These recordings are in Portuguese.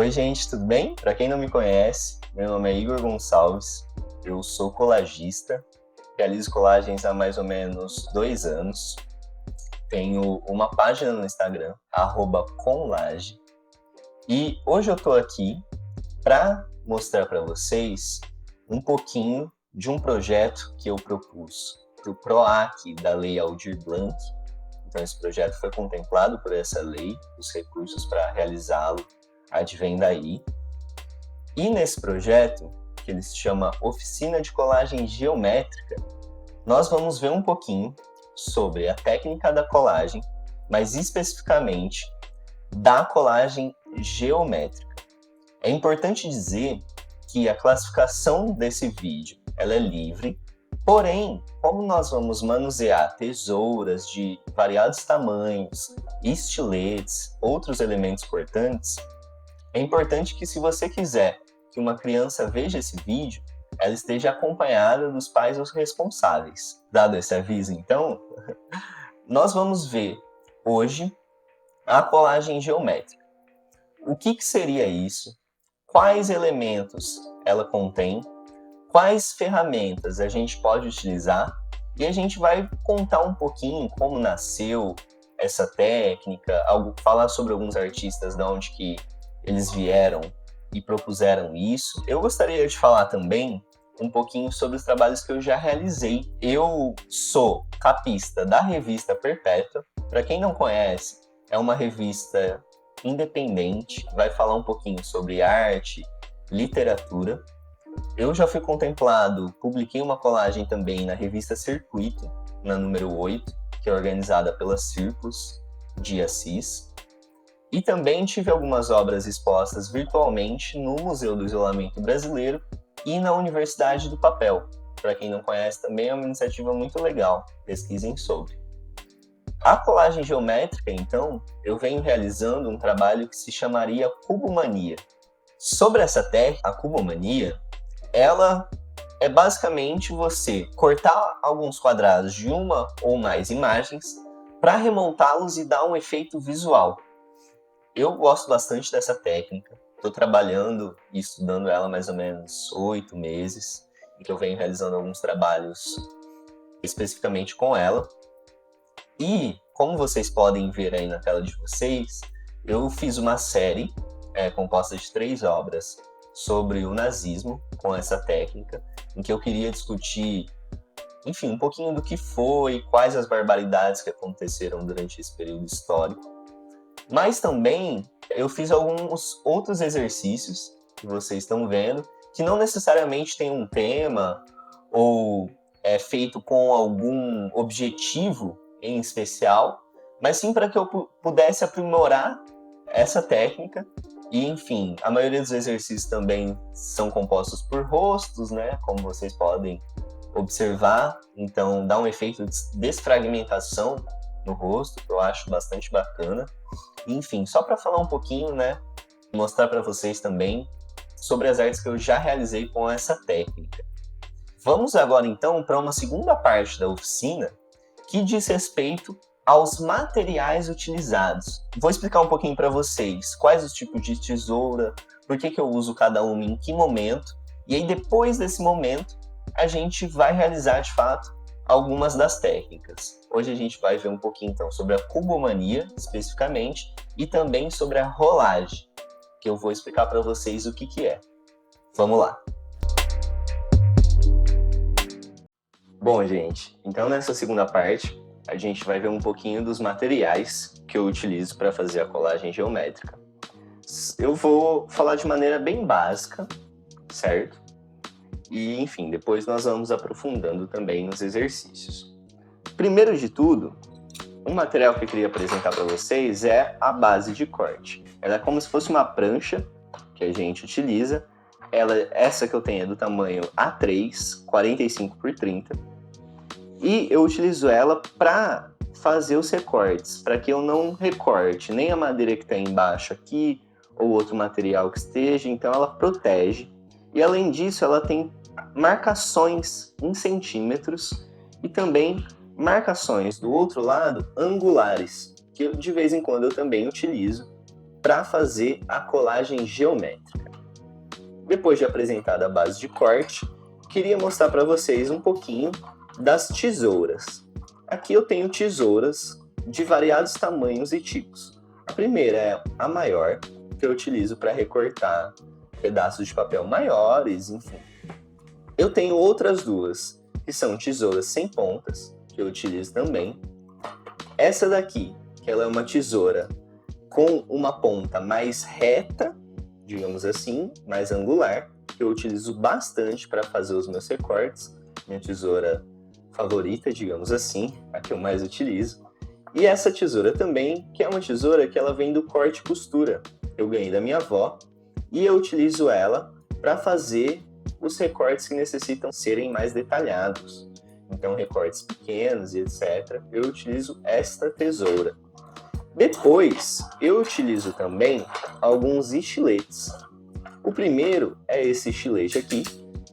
Oi, gente, tudo bem? Para quem não me conhece, meu nome é Igor Gonçalves, eu sou colagista, realizo colagens há mais ou menos 2 anos, tenho uma página no Instagram, @conlage, e hoje eu tô aqui para mostrar para vocês um pouquinho de um projeto que eu propus para o PROAC da Lei Aldir Blanc. Então, esse projeto foi contemplado por essa lei, os recursos para realizá-lo advêm daí. E nesse projeto, que ele se chama Oficina de Colagem Geométrica, nós vamos ver um pouquinho sobre a técnica da colagem, mas especificamente da colagem geométrica. É importante dizer que a classificação desse vídeo ela é livre, porém, como nós vamos manusear tesouras de variados tamanhos, estiletes, outros elementos cortantes, é importante que, se você quiser que uma criança veja esse vídeo, ela esteja acompanhada dos pais ou responsáveis. Dado esse aviso, então, nós vamos ver hoje a colagem geométrica. O que seria isso? Quais elementos ela contém? Quais ferramentas a gente pode utilizar? E a gente vai contar um pouquinho como nasceu essa técnica, falar sobre alguns artistas, de onde que eles vieram e propuseram isso. Eu gostaria de falar também um pouquinho sobre os trabalhos que eu já realizei. Eu sou capista da revista Perpétua. Para quem não conhece, é uma revista independente, vai falar um pouquinho sobre arte, literatura. Eu já fui contemplado, publiquei uma colagem também na revista Circuito, na número 8, que é organizada pela Circos de Assis. E também tive algumas obras expostas virtualmente no Museu do Isolamento Brasileiro e na Universidade do Papel. Para quem não conhece, também é uma iniciativa muito legal, pesquisem sobre. A colagem geométrica, então, eu venho realizando um trabalho que se chamaria cubomania. Sobre essa técnica, a cubomania, ela é basicamente você cortar alguns quadrados de uma ou mais imagens para remontá-los e dar um efeito visual. Eu gosto bastante dessa técnica, estou trabalhando e estudando ela há mais ou menos 8 meses, em que eu venho realizando alguns trabalhos especificamente com ela. E, como vocês podem ver aí na tela de vocês, eu fiz uma série composta de 3 obras sobre o nazismo com essa técnica, em que eu queria discutir, enfim, um pouquinho do que foi, quais as barbaridades que aconteceram durante esse período histórico. Mas também eu fiz alguns outros exercícios que vocês estão vendo, que não necessariamente tem um tema ou é feito com algum objetivo em especial, mas sim para que eu pudesse aprimorar essa técnica. E, enfim, a maioria dos exercícios também são compostos por rostos, né? Como vocês podem observar. Então, dá um efeito de desfragmentação no rosto, que eu acho bastante bacana. Enfim, só para falar um pouquinho, né? Mostrar para vocês também sobre as artes que eu já realizei com essa técnica. Vamos agora, então, para uma segunda parte da oficina, que diz respeito aos materiais utilizados. Vou explicar um pouquinho para vocês quais os tipos de tesoura, por que eu uso cada uma em que momento, e aí depois desse momento a gente vai realizar de fato algumas das técnicas. Hoje a gente vai ver um pouquinho então sobre a cubomania especificamente e também sobre a rolagem, que eu vou explicar para vocês o que é. Vamos lá! Bom, gente, então nessa segunda parte a gente vai ver um pouquinho dos materiais que eu utilizo para fazer a colagem geométrica. Eu vou falar de maneira bem básica, certo? E, enfim, depois nós vamos aprofundando também nos exercícios. Primeiro de tudo, o material que eu queria apresentar para vocês é a base de corte. Ela é como se fosse uma prancha que a gente utiliza. Essa que eu tenho é do tamanho A3, 45 por 30. E eu utilizo ela para fazer os recortes, para que eu não recorte nem a madeira que está embaixo aqui, ou outro material que esteja, então ela protege. E além disso, ela tem marcações em centímetros e também marcações do outro lado angulares, que de vez em quando eu também utilizo para fazer a colagem geométrica. Depois de apresentada a base de corte, queria mostrar para vocês um pouquinho das tesouras. Aqui eu tenho tesouras de variados tamanhos e tipos. A primeira é a maior, que eu utilizo para recortar pedaços de papel maiores, enfim. Eu tenho outras duas, que são tesouras sem pontas, que eu utilizo também. Essa daqui, que ela é uma tesoura com uma ponta mais reta, digamos assim, mais angular, que eu utilizo bastante para fazer os meus recortes. Minha tesoura favorita, digamos assim, a que eu mais utilizo. E essa tesoura também, que é uma tesoura que ela vem do corte e costura. Eu ganhei da minha avó e eu utilizo ela para fazer os recortes que necessitam serem mais detalhados. Então, recortes pequenos e etc. Eu utilizo esta tesoura. Depois, eu utilizo também alguns estiletes. O primeiro é esse estilete aqui,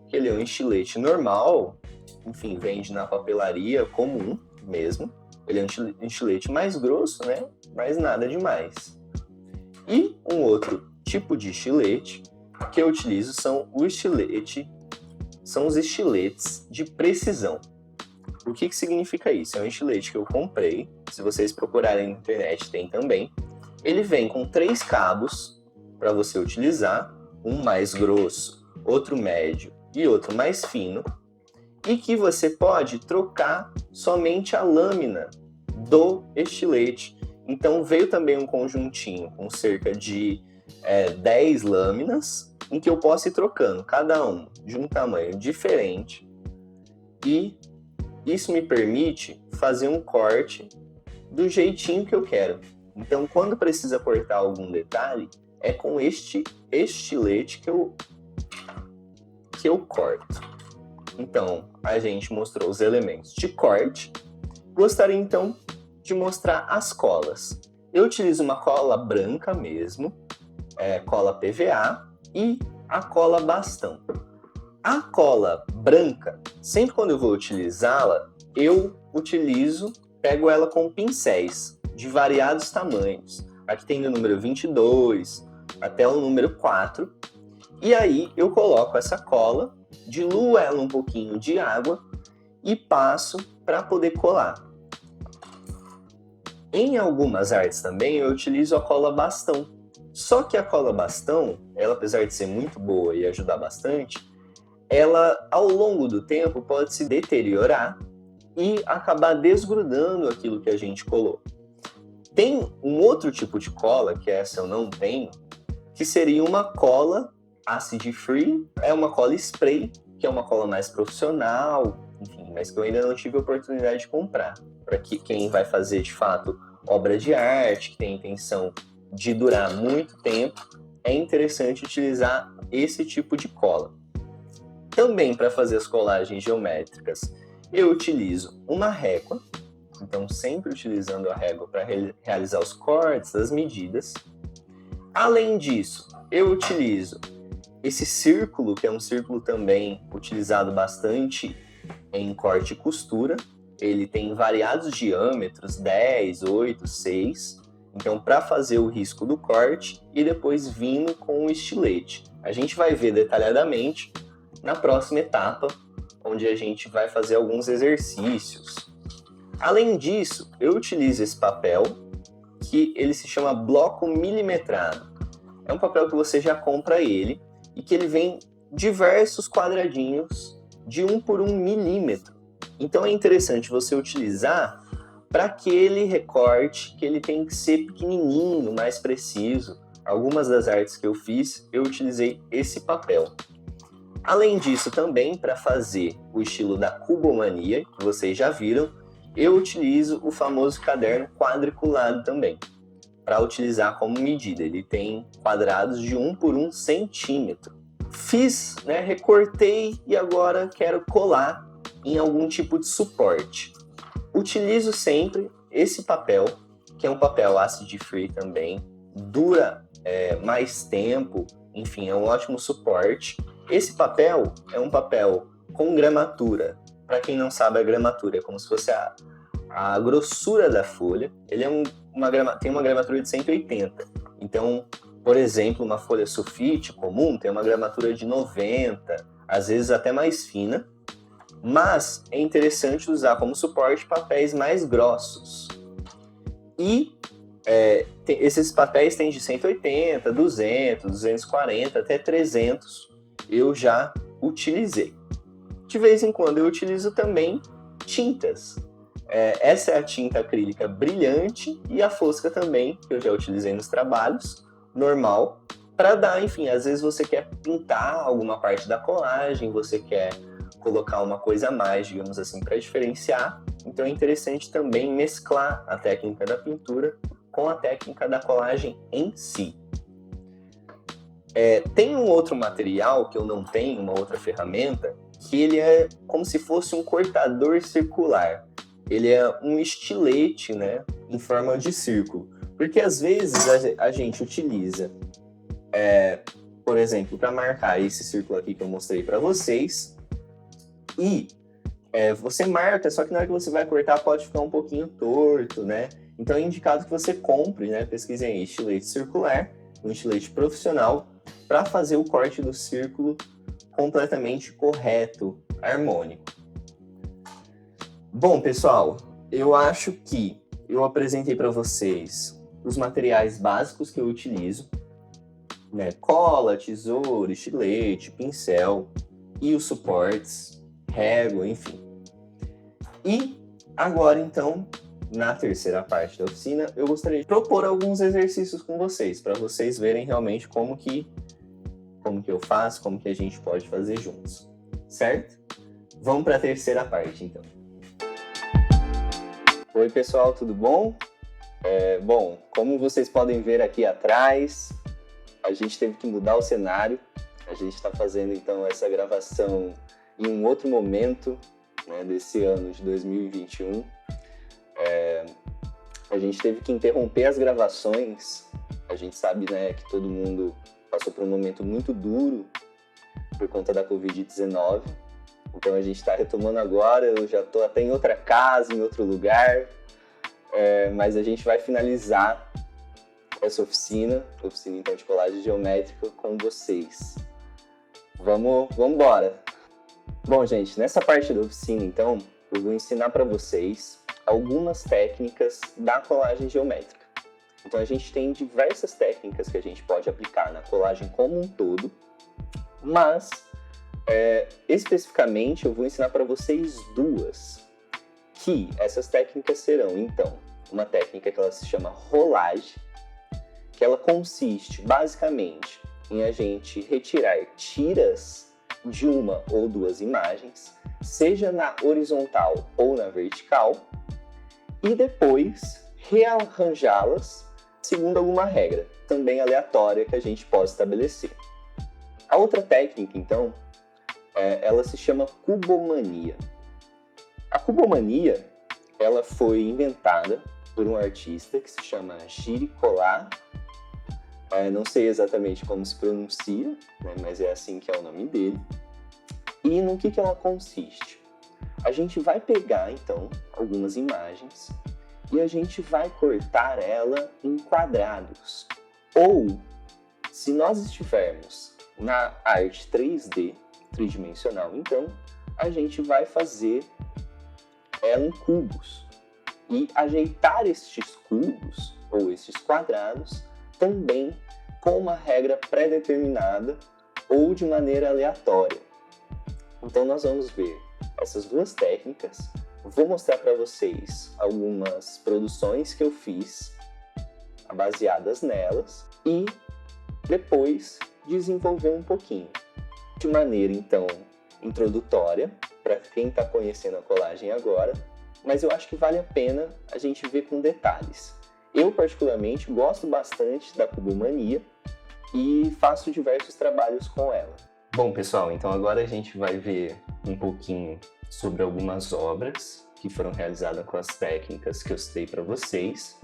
que ele é um estilete normal, enfim, vende na papelaria comum mesmo. Ele é um estilete mais grosso, né? Mas nada demais. E um outro tipo de estilete que eu utilizo são os estiletes de precisão. O que significa isso? É um estilete que eu comprei, se vocês procurarem na internet tem também. Ele vem com 3 cabos para você utilizar, um mais grosso, outro médio e outro mais fino, e que você pode trocar somente a lâmina do estilete. Então veio também um conjuntinho com cerca de 10 lâminas, em que eu posso ir trocando, cada um de um tamanho diferente, e isso me permite fazer um corte do jeitinho que eu quero. Então, quando precisa cortar algum detalhe, é com este estilete que eu corto. Então, a gente mostrou os elementos de corte. Gostaria, então, de mostrar as colas. Eu utilizo uma cola branca mesmo, cola PVA, e a cola bastão. A cola branca, sempre quando eu vou utilizá-la, pego ela com pincéis de variados tamanhos. Aqui tem do número 22 até o número 4. E aí eu coloco essa cola, diluo ela um pouquinho de água e passo para poder colar. Em algumas artes também eu utilizo a cola bastão. Só que a cola bastão, ela apesar de ser muito boa e ajudar bastante, ela ao longo do tempo pode se deteriorar e acabar desgrudando aquilo que a gente colou. Tem um outro tipo de cola, que essa eu não tenho, que seria uma cola acid free, é uma cola spray, que é uma cola mais profissional, enfim, mas que eu ainda não tive a oportunidade de comprar. Para que quem vai fazer de fato obra de arte, que tem a intenção de durar muito tempo, é interessante utilizar esse tipo de cola. Também para fazer as colagens geométricas, eu utilizo uma régua, então sempre utilizando a régua para realizar os cortes, as medidas. Além disso, eu utilizo esse círculo, que é um círculo também utilizado bastante em corte e costura. Ele tem variados diâmetros, 10, 8, 6. Então, para fazer o risco do corte e depois vindo com o estilete. A gente vai ver detalhadamente na próxima etapa, onde a gente vai fazer alguns exercícios. Além disso, eu utilizo esse papel, que ele se chama bloco milimetrado. É um papel que você já compra ele, e que ele vem diversos quadradinhos de 1 por 1 milímetro. Então é interessante você utilizar para aquele recorte que ele tem que ser pequenininho, mais preciso. Algumas das artes que eu fiz, eu utilizei esse papel. Além disso, também para fazer o estilo da cubomania, que vocês já viram, eu utilizo o famoso caderno quadriculado também, para utilizar como medida. Ele tem quadrados de 1 por 1 centímetro. Fiz, recortei e agora quero colar em algum tipo de suporte. Utilizo sempre esse papel, que é um papel acid free também, dura mais tempo, enfim, é um ótimo suporte. Esse papel é um papel com gramatura. Para quem não sabe, a gramatura é como se fosse a grossura da folha. Ele tem uma gramatura de 180. Então, por exemplo, uma folha sulfite comum tem uma gramatura de 90, às vezes até mais fina, mas é interessante usar como suporte papéis mais grossos. E esses papéis têm de 180, 200, 240 até 300, eu já utilizei. De vez em quando eu utilizo também tintas. Essa é a tinta acrílica brilhante e a fosca também, que eu já utilizei nos trabalhos, normal, para dar, enfim, às vezes você quer pintar alguma parte da colagem, você quer colocar uma coisa a mais, digamos assim, para diferenciar. Então é interessante também mesclar a técnica da pintura com a técnica da colagem em si. Tem um outro material que eu não tenho, uma outra ferramenta, que ele é como se fosse um cortador circular. Ele é um estilete, né, em forma de círculo. Porque às vezes a gente utiliza, por exemplo, para marcar esse círculo aqui que eu mostrei para vocês, e você marca, só que na hora que você vai cortar pode ficar um pouquinho torto, né? Então é indicado que você compre, né? Pesquise aí estilete circular, um estilete profissional, para fazer o corte do círculo completamente correto, harmônico. Bom, pessoal, eu acho que eu apresentei para vocês os materiais básicos que eu utilizo, né? Cola, tesoura, estilete, pincel e os suportes, régua, enfim. E agora, então, na terceira parte da oficina, eu gostaria de propor alguns exercícios com vocês, para vocês verem realmente como que eu faço, como que a gente pode fazer juntos, certo? Vamos para a terceira parte, então. Oi, pessoal, tudo bom? Bom, como vocês podem ver aqui atrás, a gente teve que mudar o cenário. A gente está fazendo, então, essa gravação em um outro momento, né, desse ano de 2021. A gente teve que interromper as gravações. A gente sabe, né, que todo mundo passou por um momento muito duro por conta da Covid-19. Então a gente está retomando agora, eu já estou até em outra casa, em outro lugar, mas a gente vai finalizar essa oficina então de colagem geométrica com vocês. Vamos embora! Bom, gente, nessa parte da oficina, então, eu vou ensinar para vocês algumas técnicas da colagem geométrica. Então a gente tem diversas técnicas que a gente pode aplicar na colagem como um todo, mas especificamente eu vou ensinar para vocês duas, que essas técnicas serão, então, uma técnica que ela se chama rolagem, que ela consiste basicamente em a gente retirar tiras de uma ou duas imagens, seja na horizontal ou na vertical, e depois rearranjá-las segundo alguma regra, também aleatória, que a gente pode estabelecer. A outra técnica, então, ela se chama cubomania. A cubomania, ela foi inventada por um artista que se chama Jiri Kolar. Não sei exatamente como se pronuncia, né, mas é assim que é o nome dele. E no que ela consiste? A gente vai pegar, então, algumas imagens e a gente vai cortar ela em quadrados. Ou, se nós estivermos na arte 3D, tridimensional, então, a gente vai fazer ela em cubos. E ajeitar estes cubos, ou estes quadrados, também com uma regra pré-determinada ou de maneira aleatória. Então nós vamos ver essas duas técnicas. Vou mostrar para vocês algumas produções que eu fiz baseadas nelas e depois desenvolver um pouquinho de maneira, então, introdutória para quem está conhecendo a colagem agora, mas eu acho que vale a pena a gente ver com detalhes. Eu, particularmente, gosto bastante da cubomania e faço diversos trabalhos com ela. Bom, pessoal, então agora a gente vai ver um pouquinho sobre algumas obras que foram realizadas com as técnicas que eu citei para vocês.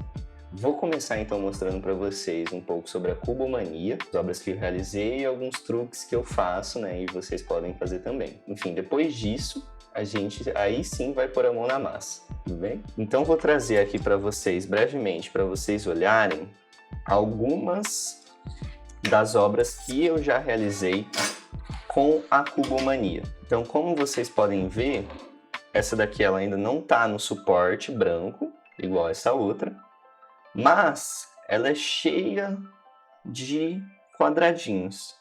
Vou começar então mostrando para vocês um pouco sobre a cubomania, as obras que eu realizei e alguns truques que eu faço, né, e vocês podem fazer também. Enfim, depois disso, a gente aí sim vai pôr a mão na massa, tudo bem? Então vou trazer aqui para vocês brevemente, para vocês olharem algumas das obras que eu já realizei com a Cubomania. Então, como vocês podem ver, essa daqui ela ainda não está no suporte branco, igual essa outra, mas ela é cheia de quadradinhos.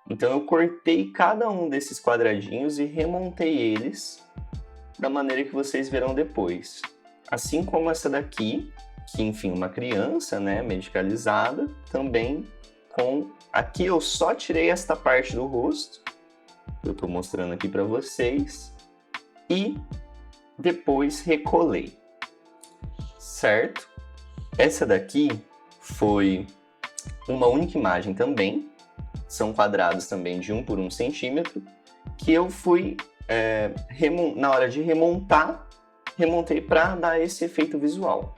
Então eu cortei cada um desses quadradinhos e remontei eles da maneira que vocês verão depois. Assim como essa daqui, que enfim, uma criança, né, medicalizada, também com... Aqui eu só tirei esta parte do rosto, que eu estou mostrando aqui para vocês, e depois recolei, certo? Essa daqui foi uma única imagem também, são quadrados também de 1 por 1 centímetro, que eu fui, na hora de remontar, remontei para dar esse efeito visual,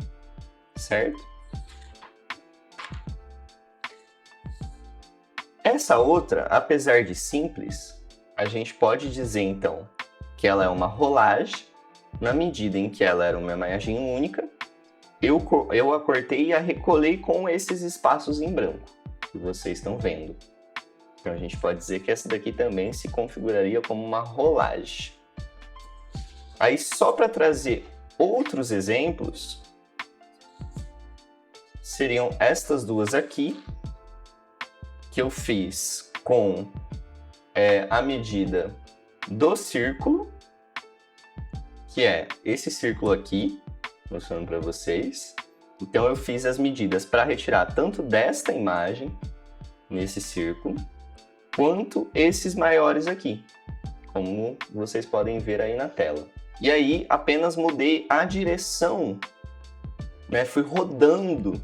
certo? Essa outra, apesar de simples, a gente pode dizer então que ela é uma rolagem, na medida em que ela era uma imagem única, eu a cortei e a recolei com esses espaços em branco, que vocês estão vendo. Então a gente pode dizer que essa daqui também se configuraria como uma rolagem. Aí só para trazer outros exemplos, seriam estas duas aqui, que eu fiz com a medida do círculo, que é esse círculo aqui, mostrando para vocês. Então eu fiz as medidas para retirar tanto desta imagem, nesse círculo, quanto esses maiores aqui, como vocês podem ver aí na tela. E aí apenas mudei a direção, né? Fui rodando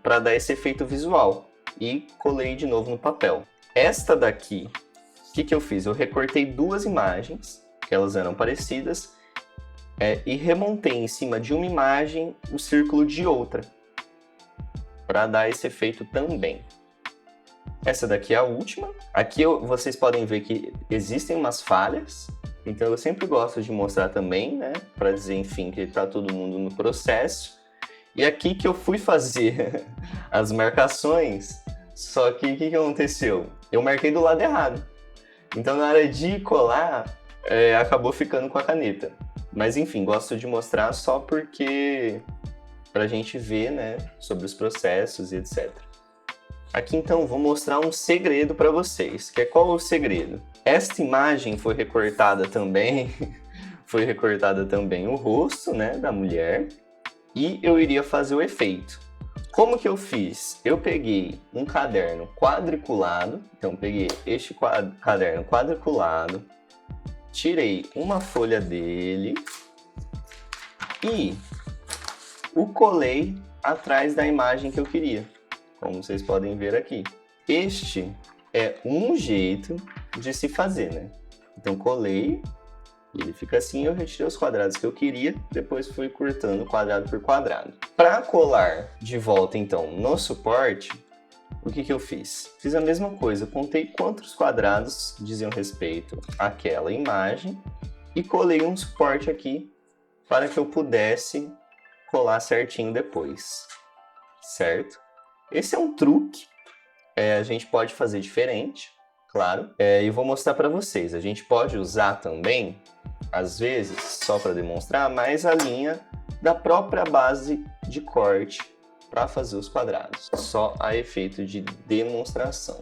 para dar esse efeito visual e colei de novo no papel. Esta daqui, o que eu fiz? Eu recortei duas imagens, que elas eram parecidas, e remontei em cima de uma imagem o círculo de outra, para dar esse efeito também. Essa daqui é a última. Aqui vocês podem ver que existem umas falhas, então eu sempre gosto de mostrar também, né, para dizer, enfim, que está todo mundo no processo. E aqui que eu fui fazer as marcações, só que o que aconteceu? Eu marquei do lado errado. Então na hora de colar, acabou ficando com a caneta. Mas enfim, gosto de mostrar só porque pra gente ver, né, sobre os processos e etc. Aqui então vou mostrar um segredo para vocês, que é qual o segredo? Esta imagem foi recortada também o rosto, né, da mulher, e eu iria fazer o efeito. Como que eu fiz? Eu peguei um caderno quadriculado, então peguei este caderno quadriculado, tirei uma folha dele e o colei atrás da imagem que eu queria, como vocês podem ver aqui. Este é um jeito de se fazer, né? Então colei, ele fica assim, eu retirei os quadrados que eu queria, depois fui cortando quadrado por quadrado. Para colar de volta então no suporte, o que eu fiz? Fiz a mesma coisa, contei quantos quadrados diziam respeito àquela imagem e colei um suporte aqui para que eu pudesse colar certinho depois, certo? Esse é um truque, a gente pode fazer diferente, claro, e vou mostrar para vocês. A gente pode usar também, às vezes, só para demonstrar, mais a linha da própria base de corte para fazer os quadrados, só a efeito de demonstração.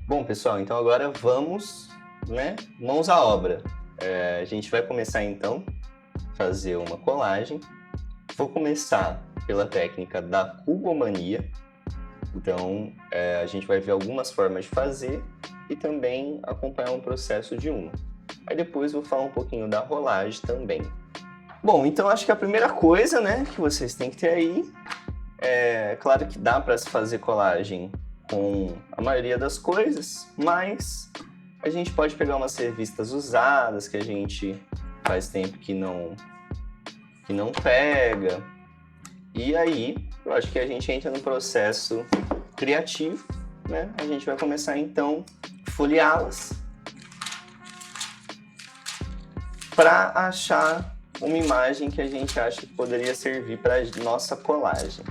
Bom, pessoal, então agora vamos, né, mãos à obra. A gente vai começar então a fazer uma colagem. Vou começar pela técnica da Cubomania. Então, a gente vai ver algumas formas de fazer e também acompanhar um processo de uma. Aí depois vou falar um pouquinho da rolagem também. Bom, então acho que a primeira coisa, né, que vocês têm que ter aí, claro que dá para se fazer colagem com a maioria das coisas, mas a gente pode pegar umas revistas usadas que a gente faz tempo que não pega. E aí, eu acho que a gente entra no processo criativo, né? A gente vai começar então a folheá-las para achar uma imagem que a gente acha que poderia servir para nossa colagem.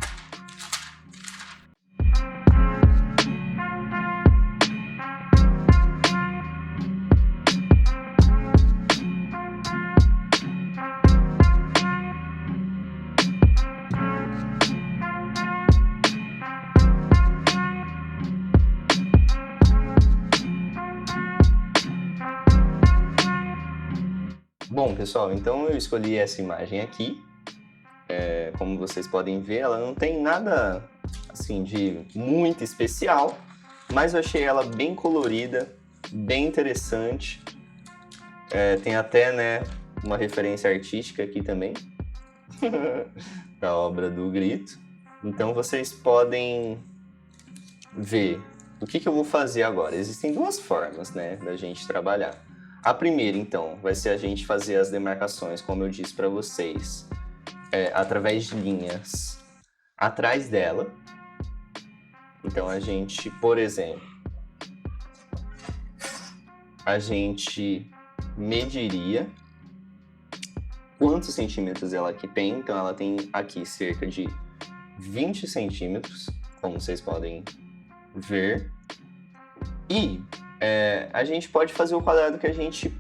Bom, pessoal, então eu escolhi essa imagem aqui. Como vocês podem ver, ela não tem nada assim de muito especial, mas eu achei ela bem colorida, bem interessante. Tem até, né, uma referência artística aqui também, da obra do Grito. Então vocês podem ver o que eu vou fazer agora. Existem duas formas, né, da gente trabalhar. A primeira, então, vai ser a gente fazer as demarcações, como eu disse para vocês, através de linhas atrás dela. Então, a gente, por exemplo, a gente mediria quantos centímetros ela aqui tem. Então, ela tem aqui cerca de 20 centímetros, como vocês podem ver. E a gente pode fazer o quadrado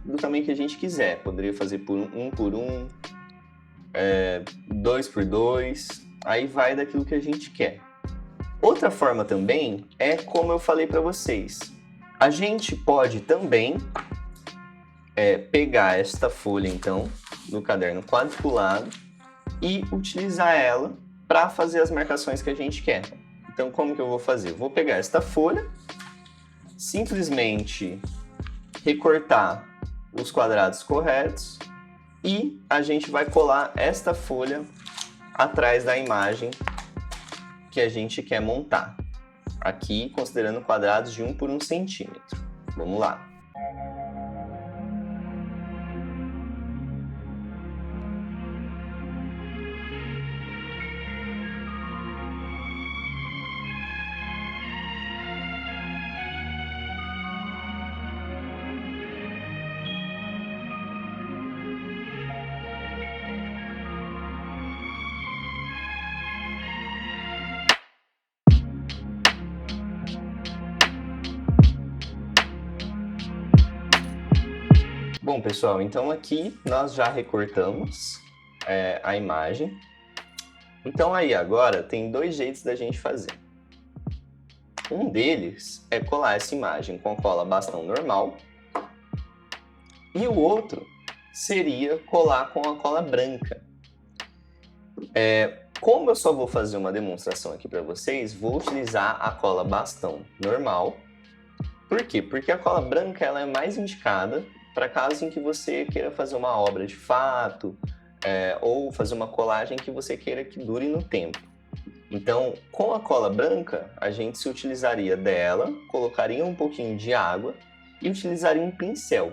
do tamanho que a gente quiser. Poderia fazer por 1 por 1, 2 por 2, aí vai daquilo que a gente quer. Outra forma também é como eu falei para vocês. A gente pode também pegar esta folha, então, do caderno quadriculado e utilizar ela para fazer as marcações que a gente quer. Então, como que eu vou fazer? Eu vou pegar esta folha, simplesmente recortar os quadrados corretos e a gente vai colar esta folha atrás da imagem que a gente quer montar. Aqui, considerando quadrados de 1 por 1 centímetro. Vamos lá. Bom, pessoal, então aqui nós já recortamos a imagem. Então aí agora tem dois jeitos da gente fazer. Um deles é colar essa imagem com a cola bastão normal. E o outro seria colar com a cola branca. Como eu só vou fazer uma demonstração aqui para vocês, vou utilizar a cola bastão normal. Por quê? Porque a cola branca ela é mais indicada para caso em que você queira fazer uma obra de fato, ou fazer uma colagem que você queira que dure no tempo. Então, com a cola branca, a gente se utilizaria dela, colocaria um pouquinho de água e utilizaria um pincel.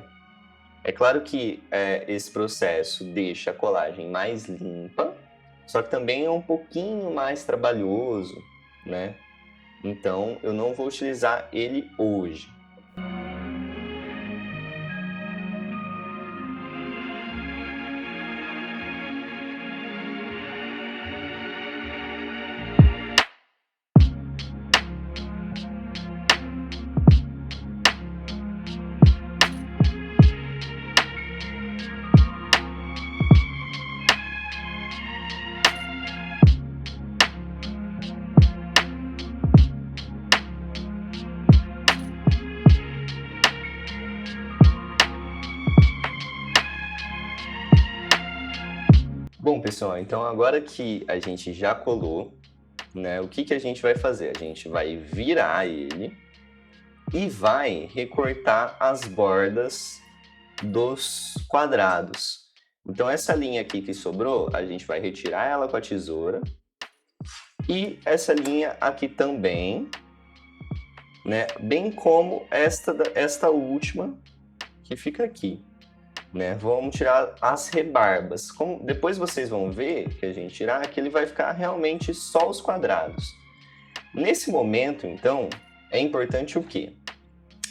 É claro que esse processo deixa a colagem mais limpa, só que também é um pouquinho mais trabalhoso, né? Então, eu não vou utilizar ele hoje. Bom, pessoal, então agora que a gente já colou, né, o que a gente vai fazer? A gente vai virar ele e vai recortar as bordas dos quadrados. Então essa linha aqui que sobrou, a gente vai retirar ela com a tesoura. E essa linha aqui também, né, bem como esta última que fica aqui. Né? Vamos tirar as rebarbas. Depois vocês vão ver que a gente tirar que ele vai ficar realmente só os quadrados. Nesse momento, então, é importante o quê?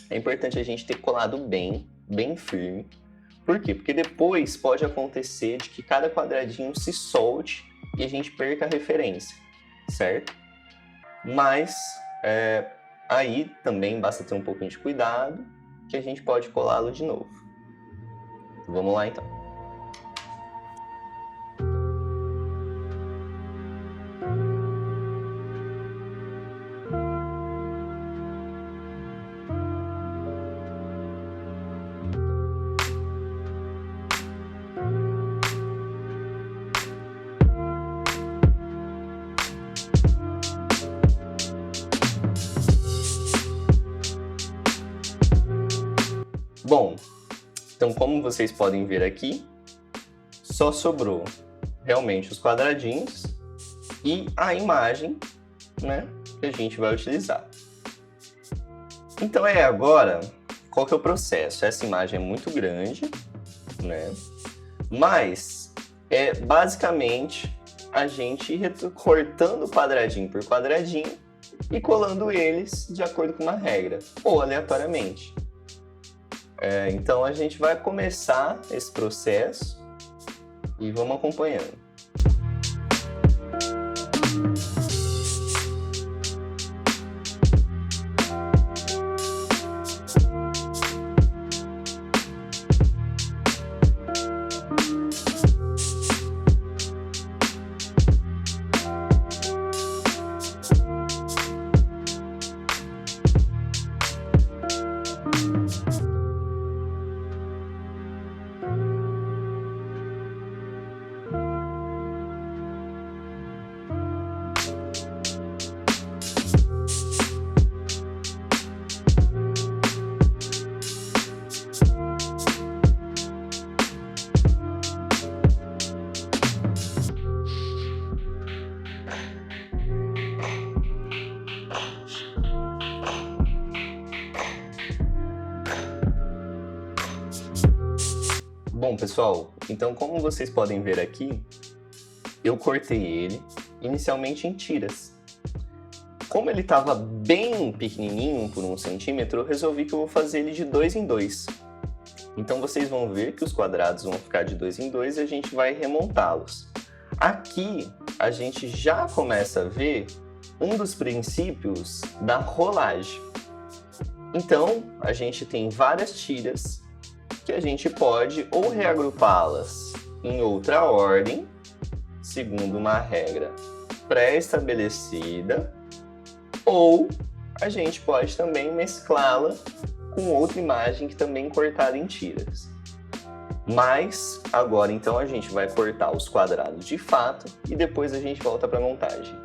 É importante a gente ter colado bem firme, Por quê? Porque depois pode acontecer de que cada quadradinho se solte e a gente perca a referência, certo? Mas aí também basta ter um pouquinho de cuidado que a gente pode colá-lo de novo. Vamos lá então. Bom, então como vocês podem ver aqui, só sobrou realmente os quadradinhos e a imagem, né, que a gente vai utilizar. Então agora, qual que é o processo? Essa imagem é muito grande, né? Mas basicamente a gente cortando quadradinho por quadradinho e colando eles de acordo com uma regra, ou aleatoriamente. Então a gente vai começar esse processo e vamos acompanhando. Bom, pessoal, então como vocês podem ver aqui, eu cortei ele inicialmente em tiras. Como ele estava bem pequenininho, por 1 centímetro, eu resolvi que eu vou fazer ele de 2 em 2. Então vocês vão ver que os quadrados vão ficar de 2 em 2 e a gente vai remontá-los. Aqui a gente já começa a ver um dos princípios da rolagem. Então a gente tem várias tiras que a gente pode ou reagrupá-las em outra ordem, segundo uma regra pré-estabelecida, ou a gente pode também mesclá-la com outra imagem que também é cortada em tiras. Mas agora então a gente vai cortar os quadrados de fato e depois a gente volta para a montagem.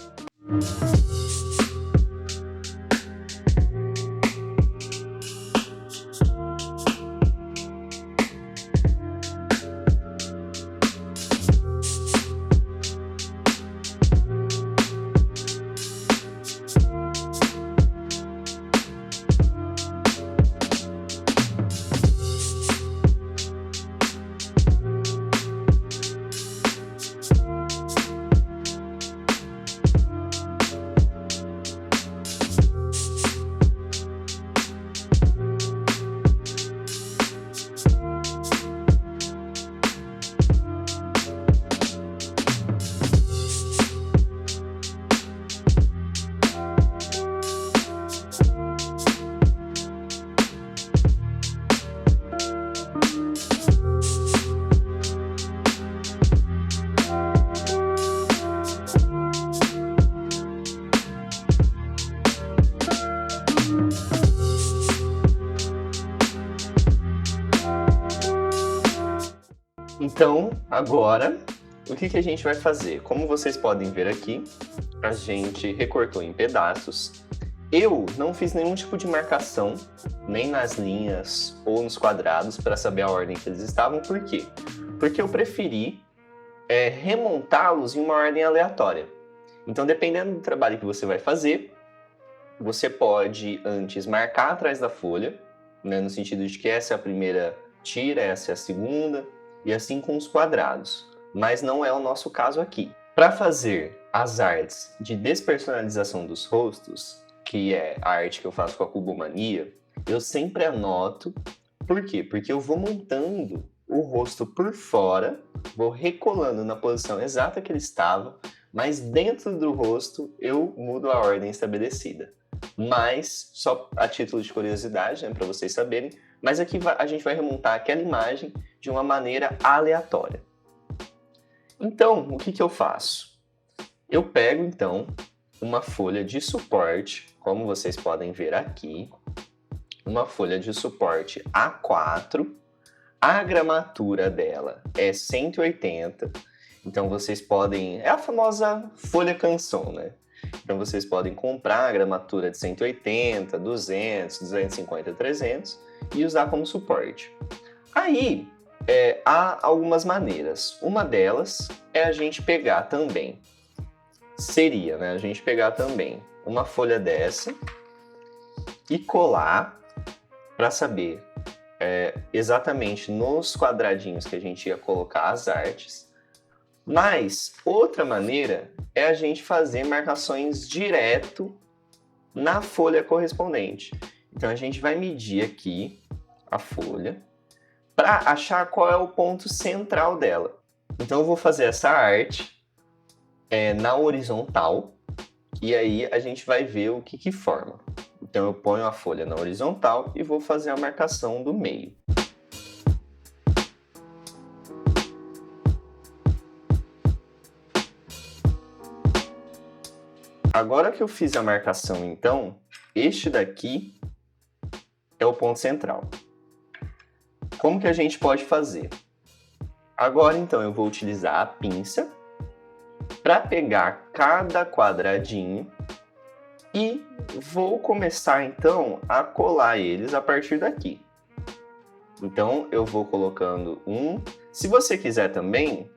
Então, agora, o que a gente vai fazer? Como vocês podem ver aqui, a gente recortou em pedaços. Eu não fiz nenhum tipo de marcação, nem nas linhas ou nos quadrados, para saber a ordem que eles estavam. Por quê? Porque eu preferi remontá-los em uma ordem aleatória. Então, dependendo do trabalho que você vai fazer, você pode antes marcar atrás da folha, né, no sentido de que essa é a primeira tira, essa é a segunda, e assim com os quadrados. Mas não é o nosso caso aqui. Para fazer as artes de despersonalização dos rostos, que é a arte que eu faço com a Cubomania, eu sempre anoto. Por quê? Porque eu vou montando o rosto por fora, vou recolando na posição exata que ele estava, mas dentro do rosto eu mudo a ordem estabelecida. Mas, só a título de curiosidade, né, para vocês saberem, mas aqui a gente vai remontar aquela imagem de uma maneira aleatória. Então, o que eu faço? Eu pego, então, uma folha de suporte, como vocês podem ver aqui, uma folha de suporte A4, a gramatura dela é 180, então vocês podem... É a famosa folha canção, né? Então vocês podem comprar a gramatura de 180, 200, 250, 300 e usar como suporte. Aí, há algumas maneiras. Uma delas é a gente pegar também, a gente pegar também uma folha dessa e colar para saber exatamente nos quadradinhos que a gente ia colocar as artes. Mas outra maneira é a gente fazer marcações direto na folha correspondente. Então a gente vai medir aqui a folha para achar qual é o ponto central dela. Então eu vou fazer essa arte na horizontal e aí a gente vai ver o que forma. Então eu ponho a folha na horizontal e vou fazer a marcação do meio. Agora que eu fiz a marcação, então, este daqui é o ponto central. Como que a gente pode fazer? Agora, então, eu vou utilizar a pinça para pegar cada quadradinho e vou começar, então, a colar eles a partir daqui. Então, eu vou colocando um. Se você quiser também,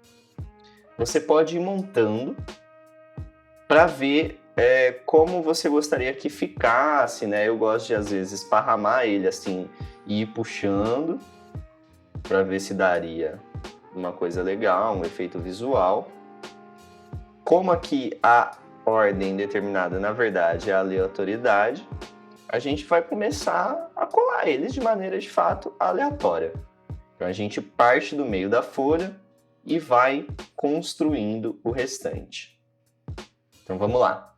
você pode ir montando para ver como você gostaria que ficasse, né? Eu gosto de, às vezes, esparramar ele assim e ir puxando para ver se daria uma coisa legal, um efeito visual. Como aqui a ordem determinada, na verdade, é a aleatoriedade, a gente vai começar a colar eles de maneira, de fato, aleatória. Então, a gente parte do meio da folha e vai construindo o restante. Então, vamos lá.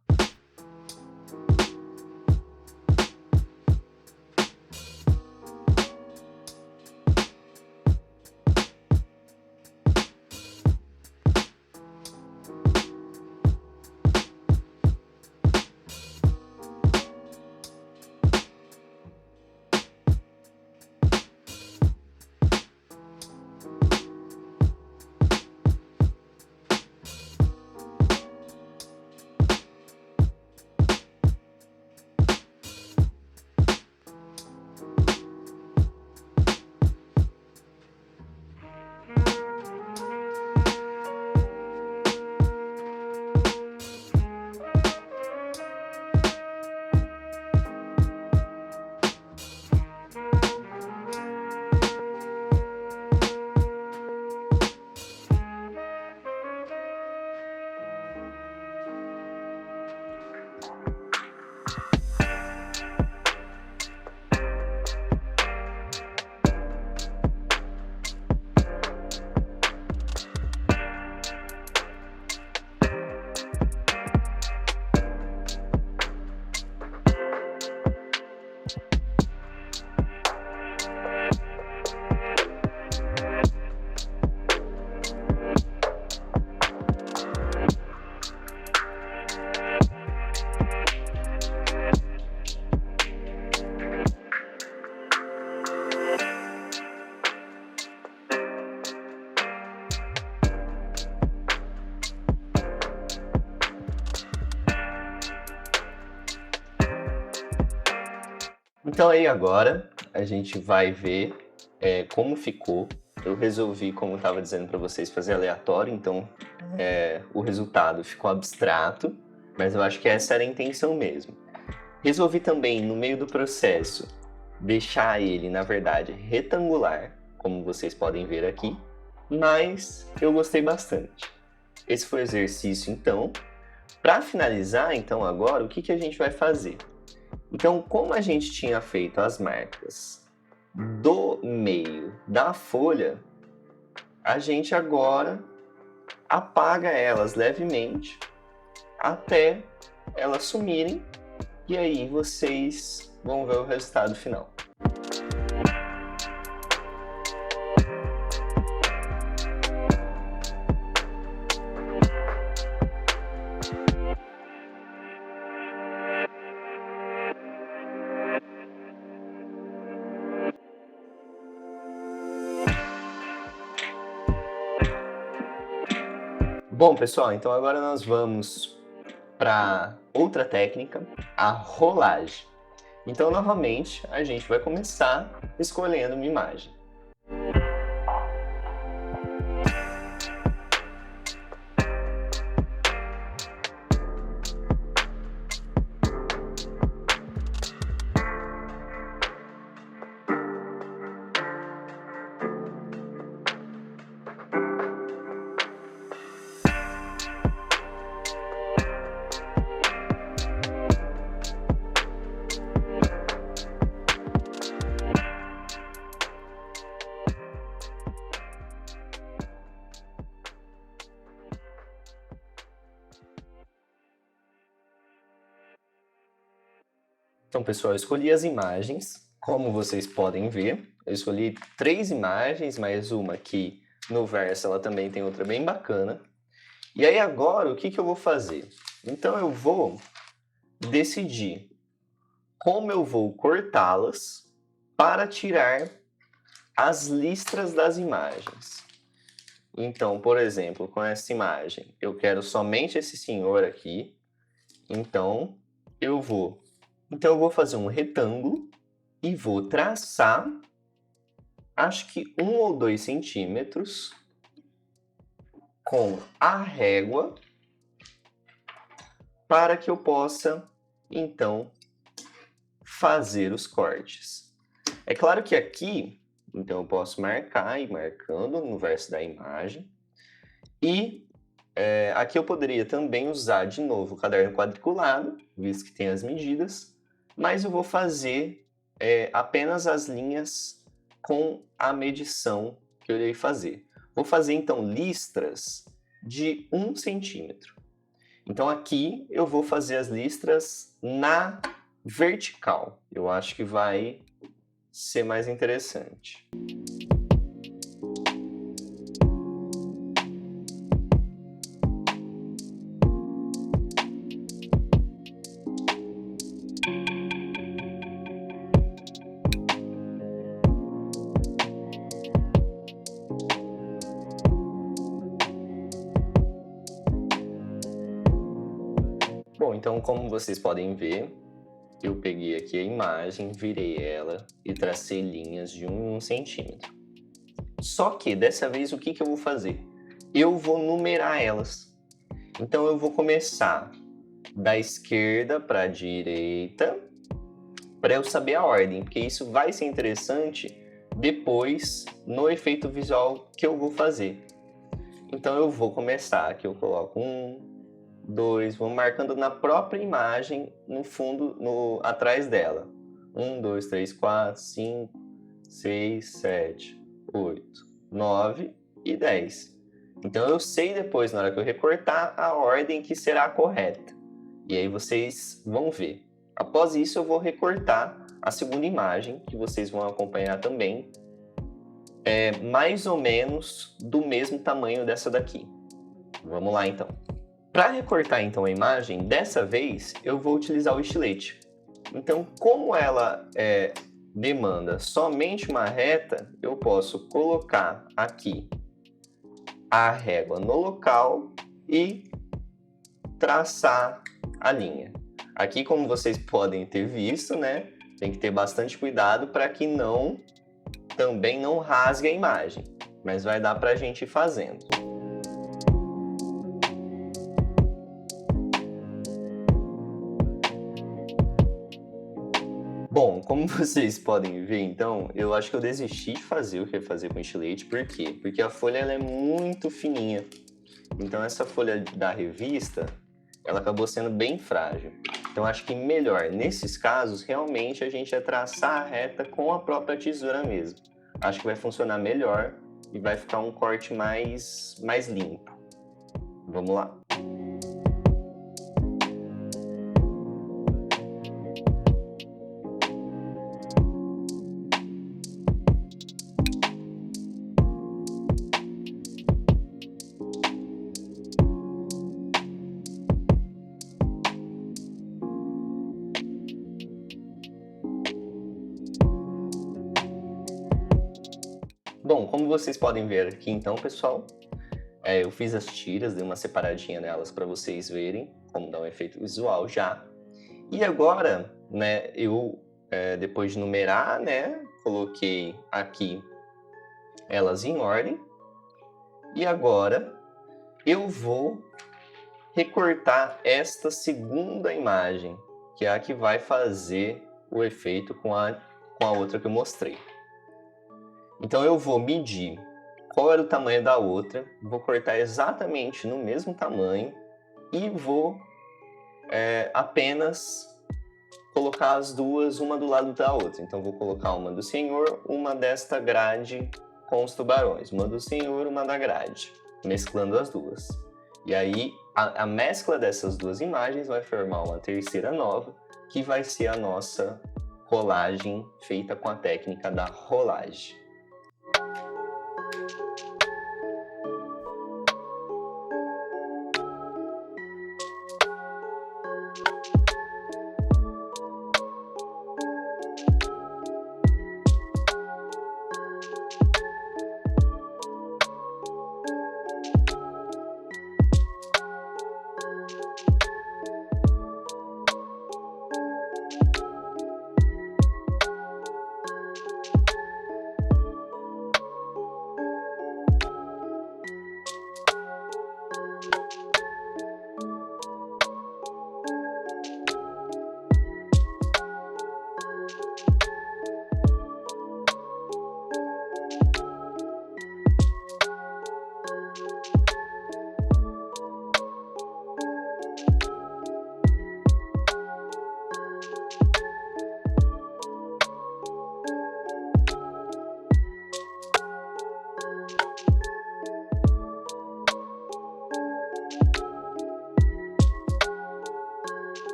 Então aí agora a gente vai ver como ficou. Eu resolvi, como eu estava dizendo para vocês, fazer aleatório, então o resultado ficou abstrato, mas eu acho que essa era a intenção mesmo. Resolvi também, no meio do processo, deixar ele, na verdade, retangular, como vocês podem ver aqui, mas eu gostei bastante. Esse foi o exercício, então. Para finalizar, então, agora, o que a gente vai fazer? Então, como a gente tinha feito as marcas do meio da folha, a gente agora apaga elas levemente até elas sumirem, e aí vocês vão ver o resultado final. Bom, pessoal, então agora nós vamos para outra técnica, a rolagem. Então, novamente, a gente vai começar escolhendo uma imagem. Então, pessoal, eu escolhi as imagens. Como vocês podem ver, eu escolhi 3 imagens, mais uma que no verso ela também tem outra bem bacana. E aí agora, o que eu vou fazer? Então, eu vou decidir como eu vou cortá-las para tirar as listras das imagens. Então, por exemplo, com essa imagem, eu quero somente esse senhor aqui. Então, eu vou fazer um retângulo e vou traçar, acho que 1 ou 2 centímetros com a régua para que eu possa, então, fazer os cortes. É claro que aqui, então, eu posso marcar e marcando no verso da imagem. E aqui eu poderia também usar de novo o caderno quadriculado, visto que tem as medidas, mas eu vou fazer apenas as linhas com a medição que eu irei fazer. Vou fazer, então, listras de 1 centímetro. Então, aqui eu vou fazer as listras na vertical. Eu acho que vai ser mais interessante. Bom, então como vocês podem ver, eu peguei aqui a imagem, virei ela e tracei linhas de 1 em 1 centímetro. Só que dessa vez o que eu vou fazer? Eu vou numerar elas. Então eu vou começar da esquerda para a direita, para eu saber a ordem, porque isso vai ser interessante depois no efeito visual que eu vou fazer. Então eu vou começar aqui, eu coloco 1, 2, vou marcando na própria imagem, no fundo, atrás dela. 1, 2, 3, 4, 5, 6, 7, 8, 9 e 10. Então eu sei depois, na hora que eu recortar, a ordem que será correta. E aí vocês vão ver. Após isso, eu vou recortar a segunda imagem, que vocês vão acompanhar também. É mais ou menos do mesmo tamanho dessa daqui. Vamos lá, então. Para recortar, então, a imagem, dessa vez, eu vou utilizar o estilete. Então, como ela demanda somente uma reta, eu posso colocar aqui a régua no local e traçar a linha. Aqui, como vocês podem ter visto, né, tem que ter bastante cuidado para que também não rasgue a imagem, mas vai dar para a gente ir fazendo. Bom, como vocês podem ver, então, eu acho que eu desisti de fazer o que eu ia fazer com estilete. Por quê? Porque a folha ela é muito fininha. Então, essa folha da revista, ela acabou sendo bem frágil. Então, acho que melhor, nesses casos, realmente a gente é traçar a reta com a própria tesoura mesmo. Acho que vai funcionar melhor e vai ficar um corte mais limpo. Vamos lá. Bom, como vocês podem ver aqui então, pessoal, eu fiz as tiras, dei uma separadinha nelas para vocês verem como dá um efeito visual já. E agora, né, depois de numerar, né, coloquei aqui elas em ordem. E agora eu vou recortar esta segunda imagem, que é a que vai fazer o efeito com a outra que eu mostrei. Então eu vou medir qual era o tamanho da outra, vou cortar exatamente no mesmo tamanho e vou apenas colocar as duas uma do lado da outra. Então vou colocar uma do senhor, uma desta grade com os tubarões, uma do senhor, uma da grade, mesclando as duas. E aí a mescla dessas duas imagens vai formar uma terceira nova, que vai ser a nossa rolagem feita com a técnica da rolagem.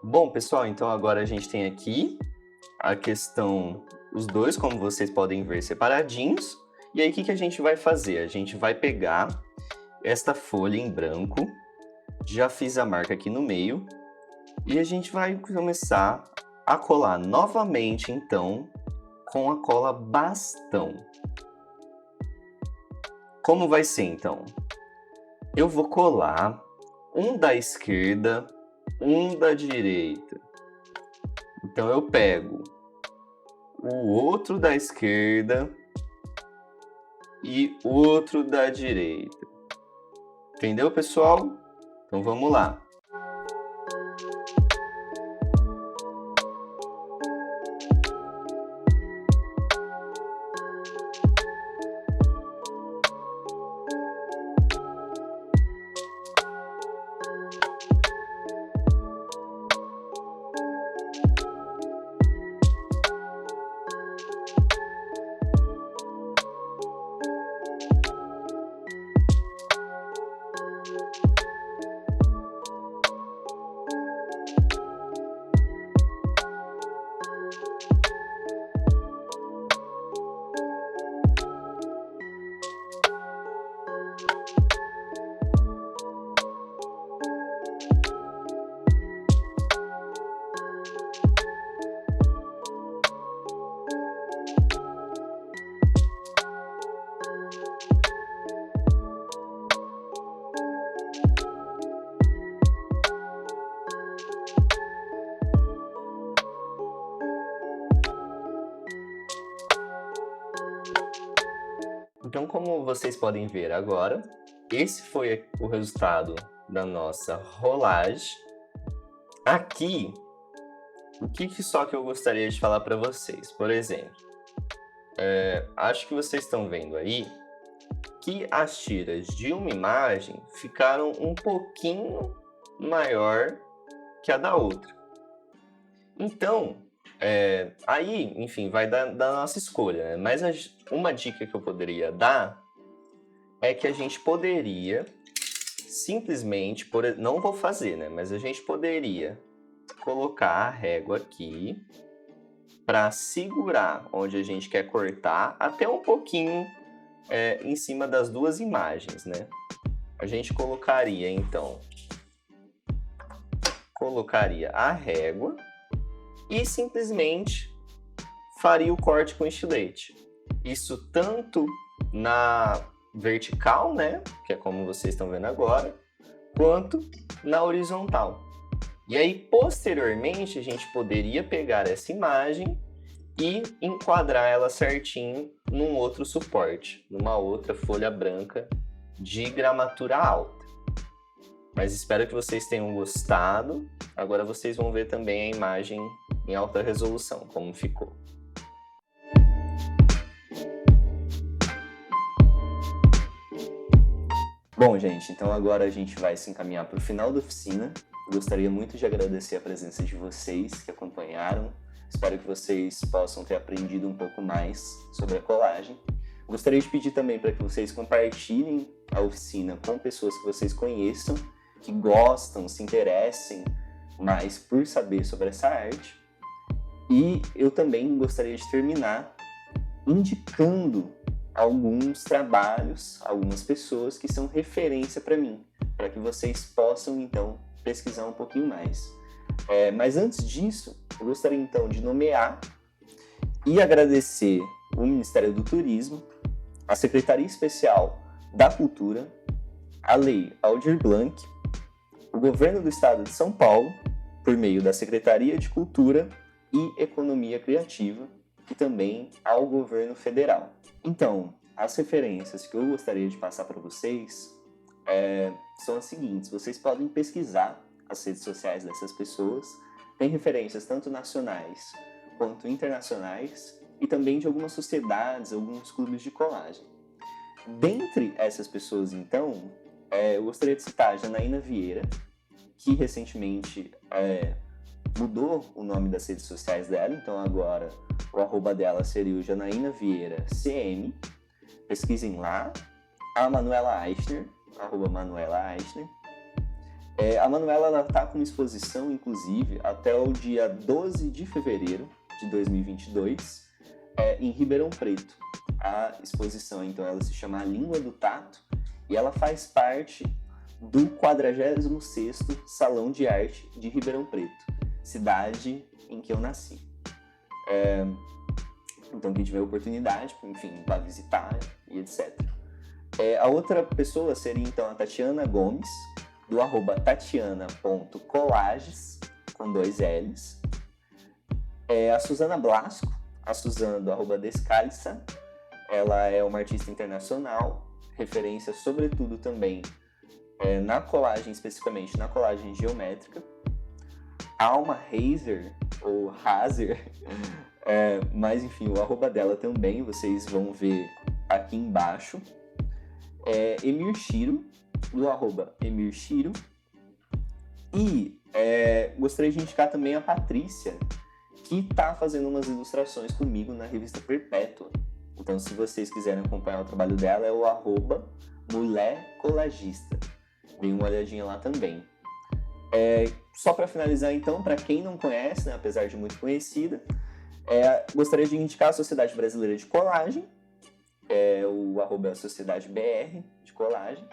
Bom, pessoal, então agora a gente tem aqui a questão, os dois, como vocês podem ver, separadinhos. E aí, o que a gente vai fazer? A gente vai pegar esta folha em branco, já fiz a marca aqui no meio, e a gente vai começar a colar novamente, então, com a cola bastão. Como vai ser, então? Eu vou colar um da esquerda, um da direita. Então eu pego o outro da esquerda e outro da direita. Entendeu, pessoal? Então vamos lá. Então, como vocês podem ver agora, esse foi o resultado da nossa rolagem. Aqui, o que só que eu gostaria de falar para vocês? Por exemplo, acho que vocês estão vendo aí que as tiras de uma imagem ficaram um pouquinho maior que a da outra. Então, aí, enfim, vai da nossa escolha, né? Mas uma dica que eu poderia dar é que a gente poderia simplesmente, não vou fazer, né? Mas a gente poderia colocar a régua aqui para segurar onde a gente quer cortar até um pouquinho em cima das duas imagens, né? A gente colocaria, então, a régua e simplesmente faria o corte com estilete. Isso tanto na vertical, né, que é como vocês estão vendo agora, quanto na horizontal. E aí, posteriormente, a gente poderia pegar essa imagem e enquadrar ela certinho num outro suporte, numa outra folha branca de gramatura alta. Mas espero que vocês tenham gostado. Agora vocês vão ver também a imagem em alta resolução, como ficou. Bom, gente, então agora a gente vai se encaminhar para o final da oficina. Eu gostaria muito de agradecer a presença de vocês que acompanharam. Espero que vocês possam ter aprendido um pouco mais sobre a colagem. Gostaria de pedir também para que vocês compartilhem a oficina com pessoas que vocês conheçam, que gostam, se interessem mais por saber sobre essa arte. E eu também gostaria de terminar indicando alguns trabalhos, algumas pessoas que são referência para mim, para que vocês possam, então, pesquisar um pouquinho mais. Mas antes disso, eu gostaria, então, de nomear e agradecer o Ministério do Turismo, a Secretaria Especial da Cultura, a Lei Aldir Blanc, o Governo do Estado de São Paulo, por meio da Secretaria de Cultura e Economia Criativa, e também ao Governo Federal. Então, as referências que eu gostaria de passar para vocês são as seguintes. Vocês podem pesquisar as redes sociais dessas pessoas. Tem referências tanto nacionais quanto internacionais e também de algumas sociedades, alguns clubes de colagem. Dentre essas pessoas, então, eu gostaria de citar a Janaína Vieira, que recentemente mudou o nome das redes sociais dela, então agora o arroba dela seria o Janaína Vieira CM, pesquisem lá. A Manuela Eichner, arroba Manuela Eichner. A Manuela está com uma exposição, inclusive, até o dia 12 de fevereiro de 2022, em Ribeirão Preto. A exposição, então, ela se chama A Língua do Tato e ela faz parte do 46º Salão de Arte de Ribeirão Preto, cidade em que eu nasci. Então, quem tiver oportunidade, enfim, vai visitar e etc. A outra pessoa seria, então, a Tatiana Gomes, do arroba tatiana.colages, com 2 L's. A Suzana Blasco, a Suzana do arroba Descalça, ela é uma artista internacional, referência sobretudo também na colagem, especificamente na colagem geométrica. Alma Hazer, ou Hazer, mas enfim, o arroba dela também, vocês vão ver aqui embaixo. Emir Shiro, do arroba Emir Shiro. E gostaria de indicar também a Patrícia, que está fazendo umas ilustrações comigo na revista Perpétua. Então, se vocês quiserem acompanhar o trabalho dela, é o arroba Mulher Colagista. Dê uma olhadinha lá também. Só para finalizar, então, para quem não conhece, né, apesar de muito conhecida, gostaria de indicar a Sociedade Brasileira de Colagem, o arroba Sociedade BR de Colagem,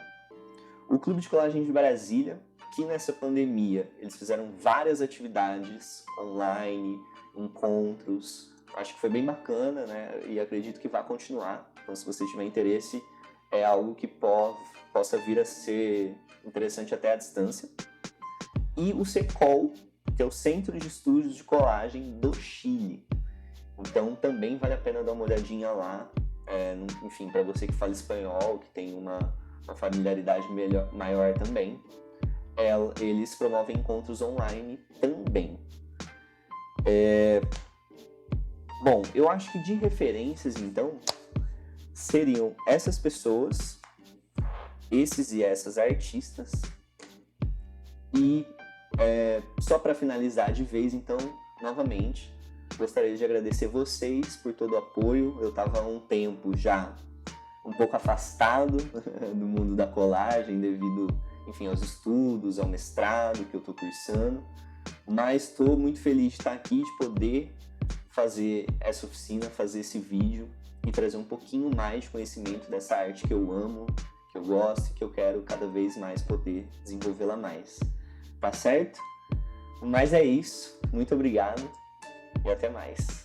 o Clube de Colagem de Brasília, que nessa pandemia eles fizeram várias atividades online, encontros, acho que foi bem bacana, né, e acredito que vai continuar. Então, se você tiver interesse, é algo que possa vir a ser interessante até à distância. E o CECOL, que é o Centro de Estudos de Colagem do Chile. Então também vale a pena dar uma olhadinha lá, enfim, para você que fala espanhol, que tem uma familiaridade maior também. Eles promovem encontros online também. Bom, eu acho que de referências, então, seriam essas pessoas esses e essas artistas. E só para finalizar de vez, então, novamente, gostaria de agradecer vocês por todo o apoio. Eu estava há um tempo já um pouco afastado do mundo da colagem devido, enfim, aos estudos, ao mestrado que eu estou cursando, mas estou muito feliz de estar aqui, de poder fazer essa oficina, fazer esse vídeo e trazer um pouquinho mais de conhecimento dessa arte que eu amo, que eu gosto e que eu quero cada vez mais poder desenvolvê-la mais. Tá certo? Mas é isso. Muito obrigado e até mais.